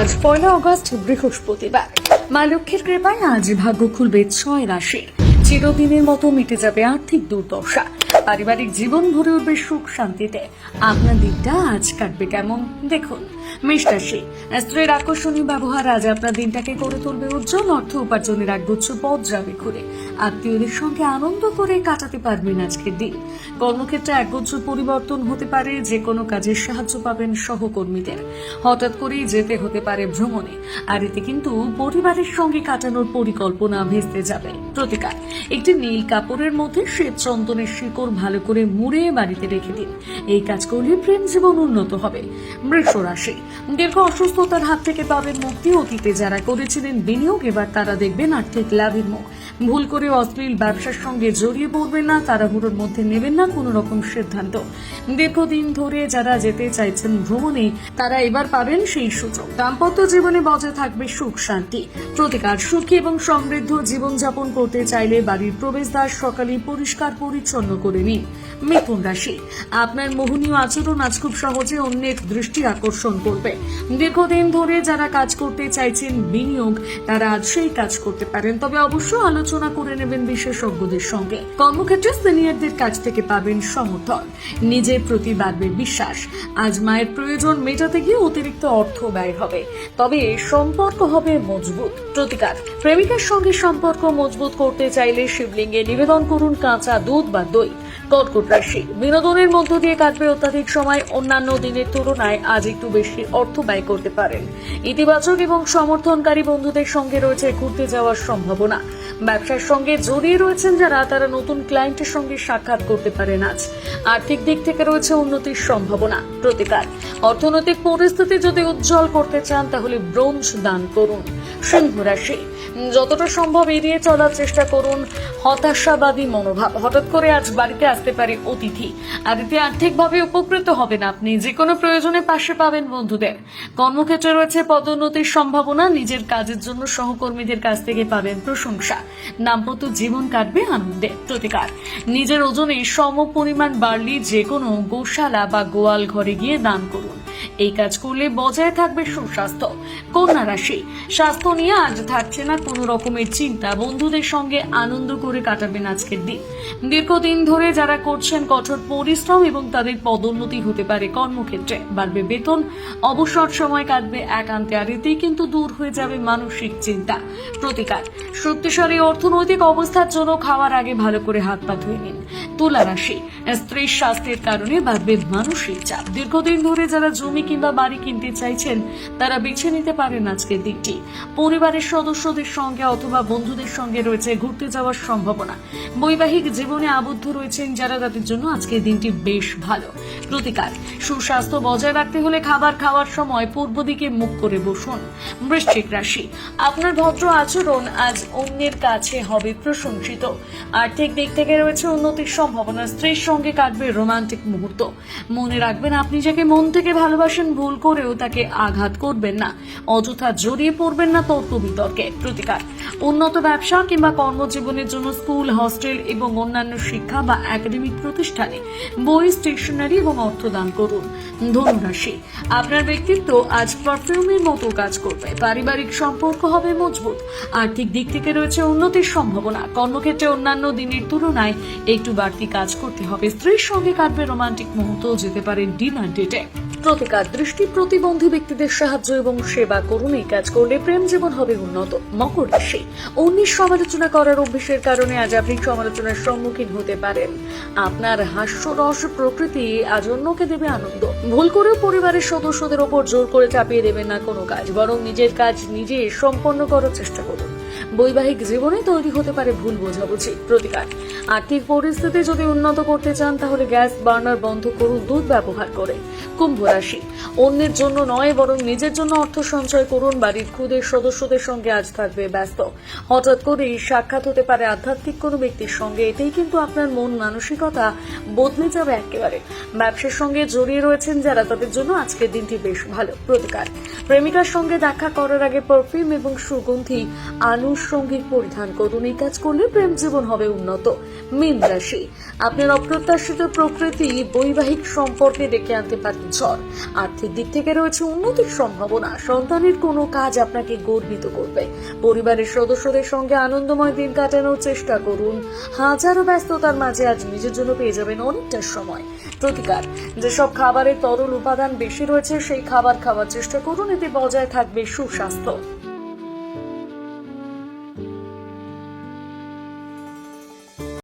আজ 1 আগস্ট বৃহস্পতিবার। মা লক্ষ্মীর কৃপায় আজ ভাগ্য খুলবে 6 রাশির। চিরদিনের মতো মিটে যাবে আর্থিক দুর্দশা। পারিবারিক জীবন ভরে উঠবে সুখ শান্তিতে। আপনার দিনটা আজ কাটবে কেমন দেখুন। মেষ রাশি, স্ত্রীর আকর্ষণীয় ব্যবহার আজ আপনার দিনটাকে করে তুলবে উজ্জ্বল। অর্থ উপার্জনের একগুচ্ছ পথ যাবে ঘুরে। আত্মীয়দের সঙ্গে আনন্দ করে কাটাতে পারবেন আজকের দিন। কর্মক্ষেত্রে একগুচ্ছ পরিবর্তন হতে পারে। যে কোনো কাজে সাহায্য পাবেন সহকর্মীদের। হঠাৎ করেই যেতে হতে পারে ভ্রমণে। আর এতে কিন্তু পরিবারের সঙ্গে কাটানোর পরিকল্পনা ভেস্তে যাবে। প্রতিকার, একটি নীল কাপড়ের মধ্যে শ্বেত চন্দনের শিকড় ভালো করে মুড়ে বাড়িতে রেখে দিন। এই কাজ করলে প্রেম জীবন উন্নত হবে। বৃষ রাশি, দীর্ঘ অসুস্থতার হাত থেকে পাবেন মুক্তি। অতীতে যারা করেছিলেন বিনিয়োগ, এবার তারা দেখবেন আর্থিক লাভের মুখ। ভুল করে অশ্লীল ব্যবসার সঙ্গে জড়িয়ে পড়বেন না। তাড়াহুড়োর মধ্যে নেবেন না কোনো রকম সিদ্ধান্ত। দীর্ঘদিন ধরে যারা যেতে চাইছেন ভ্রমণে, তারা এবার পাবেন সেই সুযোগ। দাম্পত্য জীবনে বজায় থাকবে সুখ শান্তি। প্রতিকার, সুখী এবং সমৃদ্ধ জীবনযাপন করতে চাইলে বাড়ির প্রবেশদ্বার সকালে পরিষ্কার পরিচ্ছন্ন করে নিন। মিথুন রাশি, আপনার মোহনীয় আচরণ আজ খুব সহজে অন্যের দৃষ্টি আকর্ষণ করবে। দীর্ঘদিন ধরে যারা কাজ করতে চাইছেন বিনিয়োগ, তারা আজ সেই কাজ করতে পারেন। তবে অবশ্যই আলোচনা করে নেবেন বিশেষজ্ঞদের সঙ্গে। কর্মক্ষেত্রে সিনিয়রদের কাছ থেকে পাবেন সমর্থন। নিজের প্রতি বাড়বে বিশ্বাস। আজ মায়ের প্রয়োজন মেটাতে গিয়ে অতিরিক্ত অর্থ ব্যয় হবে। তবে সম্পর্ক হবে মজবুত। প্রতিকার, প্রেমিকার সঙ্গে সম্পর্ক মজবুত করতে চাইলে শিবলিঙ্গে নিবেদন করুন কাঁচা দুধ বা দই। কর্কট রাশি, বিনোদনের মধ্য দিয়ে কাটবে অত্যাধিক সময়। অন্যান্য দিনের তুলনায় আজ একটু বেশি অর্থ ব্যয় করতে পারেন। ইতিবাচক এবং সমর্থনকারী বন্ধুদের সঙ্গে রয়েছে ঘুরতে যাওয়ার সম্ভাবনা। ব্যবসার সঙ্গে জড়িয়ে রয়েছেন যারা, তারা নতুন ক্লায়েন্টের সঙ্গে সাক্ষাৎ করতে পারেন আজ। আর্থিক দিক থেকে রয়েছে উন্নতির সম্ভাবনা। প্রতিকার, অর্থনৈতিক পরিস্থিতি যদি উজ্জ্বল করতে চান তাহলে ব্রোঞ্জ দান করুন। সিংহ রাশি, যতটা সম্ভব এড়িয়ে চলার চেষ্টা করুন হতাশাবাদী মনোভাব। হঠাৎ করে আজ বাড়িতে আসতে পারে অতিথি, আর এতে আর্থিকভাবে উপকৃত হবেন আপনি। যে কোনো প্রয়োজনে পাশে পাবেন বন্ধুদের। কর্মক্ষেত্রে রয়েছে পদোন্নতির সম্ভাবনা। নিজের কাজের জন্য সহকর্মীদের কাছ থেকে পাবেন প্রশংসা। দাম্পত্য জীবন কাটবে আনন্দে। প্রতিকার, নিজের ওজনে সম পরিমাণ বাড়লে যে কোনো গোশালা বা গোয়াল ঘরে গিয়ে দান করুন। এই কাজ করলে বজায় থাকবে সুস্বাস্থ্য। কন্যা রাশি, স্বাস্থ্য নিয়ে আজ থাকছে না কোনো রকমের চিন্তা। বন্ধুদের সঙ্গে আনন্দ করে কাটাবেন আজকের দিন। দীর্ঘদিন ধরে যারা করছেন কঠোর পরিশ্রম এবং তাদের পদোন্নতি হতে পারে। কর্মক্ষেত্রে বাড়বে বেতন। অবসর সময় কাটবে একান্তে। আর এতেই কিন্তু দূর হয়ে যাবে মানসিক চিন্তা। প্রতিকার, শক্তিশালী অর্থনৈতিক অবস্থার জন্য খাওয়ার আগে ভালো করে হাত পা ধুয়ে নিন। তুলা রাশি, স্ত্রীর স্বাস্থ্যের কারণে বাড়বে মানসিক চাপ। দীর্ঘদিন ধরে যারা জমি কিংবা বাড়ি কিনতে চাইছেন, তারা বেছে নিতে পারেন আজকের দিনটি। পরিবারের সদস্যদের সঙ্গে অথবা বন্ধুদের সঙ্গে রয়েছে ঘুরতে যাওয়ার সম্ভাবনা। বৈবাহিক জীবনে আবদ্ধ রয়েছেন যারা, তাদের জন্য আজকের দিনটি বেশ ভালো। প্রতিকার, সুস্বাস্থ্য বজায় রাখতে হলে খাবার খাওয়ার সময় পূর্ব দিকে মুখ করে বসুন। বৃশ্চিক রাশি, আপনার ভদ্র আচরণ আজ অন্যের কাছে হবে প্রশংসিত। আর্থিক দিক থেকে রয়েছে উন্নতির সম্ভাবনা। স্ত্রীর সঙ্গে কাটবে রোমান্টিক মুহূর্ত। মনে রাখবেন, আপনি যাকে মন থেকে ভালোবাসেন, ভুল করেও তাকে আঘাত করবেন না। অযথা জড়িয়ে পড়বেন না তর্ক বিতর্কে। প্রতিকার, উন্নত ব্যবসা কিংবা কর্মজীবনের জন্য স্কুল, হস্টেল এবং অন্যান্য শিক্ষা বা একাডেমিক প্রতিষ্ঠানে বই, স্টেশনারি এবং অর্থ দান করুন। ধনুরাশি, আপনার ব্যক্তিত্ব আজ পারফিউমের মতো কাজ করবে। পারিবারিক সম্পর্ক হবে মজবুত। আর্থিক দিক থেকে রয়েছে উন্নতির সম্ভাবনা। কর্মক্ষেত্রে অন্যান্য দিনের তুলনায় একটু বাড়তি কাজ করতে হবে। স্ত্রীর সঙ্গে কাটবে রোমান্টিক মুহূর্ত। যেতে পারেন ডিনার ডেটে। প্রতিকার, দৃষ্টি প্রতিবন্ধী ব্যক্তিদের সাহায্য এবং সেবা করুন। এই কাজ করলে প্রেম জীবন হবে উন্নত। মকর রাশি, অন্যের সমালোচনা করার অভ্যেসের কারণে আজ আপনি সমালোচনার সম্মুখীন হতে পারেন। আপনার হাস্যরস প্রকৃতি আজ অন্যকে দেবে আনন্দ। ভুল করেও পরিবারের সদস্যদের ওপর জোর করে চাপিয়ে দেবেন না কোনো কাজ, বরং নিজের কাজ নিজে সম্পন্ন করার চেষ্টা করুন। বৈবাহিক জীবনে তৈরি হতে পারে ভুল বোঝাবুঝি। প্রতিকার, আর্থিক পরিস্থিতি যদি উন্নত করতে চান তাহলে গ্যাস বার্নার বন্ধ করুন দুধ ব্যবহার করে। কুম্ভ রাশি, অন্যের জন্য নয় বরং নিজের জন্য অর্থ সঞ্চয় করুন। বাড়ির ক্ষুদে সদস্যদের সঙ্গে আজ থাকবে ব্যস্ত। হঠাৎ করেই সাক্ষাৎ হতে পারে আধ্যাত্মিক কোনো ব্যক্তির সঙ্গে। এতেই কিন্তু আপনার মন মানসিকতা বদলে যাবে একেবারে। ব্যবসার সঙ্গে জড়িয়ে রয়েছেন যারা, তাদের জন্য আজকের দিনটি বেশ ভালো। প্রতিকার, প্রেমিকার সঙ্গে দেখা করার আগে পারফিউম এবং সুগন্ধি সঙ্গীত পরিধান করুন। এই কাজ করলে প্রেম জীবন হবে উন্নত। মীন রাশি, আপনার অপ্রত্যাশিত প্রকৃতি বৈবাহিক সম্পর্কে ডেকে আনতে পারে ঝড়। আর্থিক দিক থেকে রয়েছে উন্নতির সম্ভাবনা। সন্তানের কোনো কাজ আপনাকে গর্বিত করবে। পরিবারের সদস্যদের সঙ্গে আনন্দময় দিন কাটানোর চেষ্টা করুন। হাজারো ব্যস্ততার মাঝে আজ নিজের জন্য পেয়ে যাবেন অনেকটা সময়। প্রতিকার, যেসব খাবারের তরল উপাদান বেশি রয়েছে সেই খাবার খাওয়ার চেষ্টা করুন, এতে বজায় থাকবে সুস্বাস্থ্য।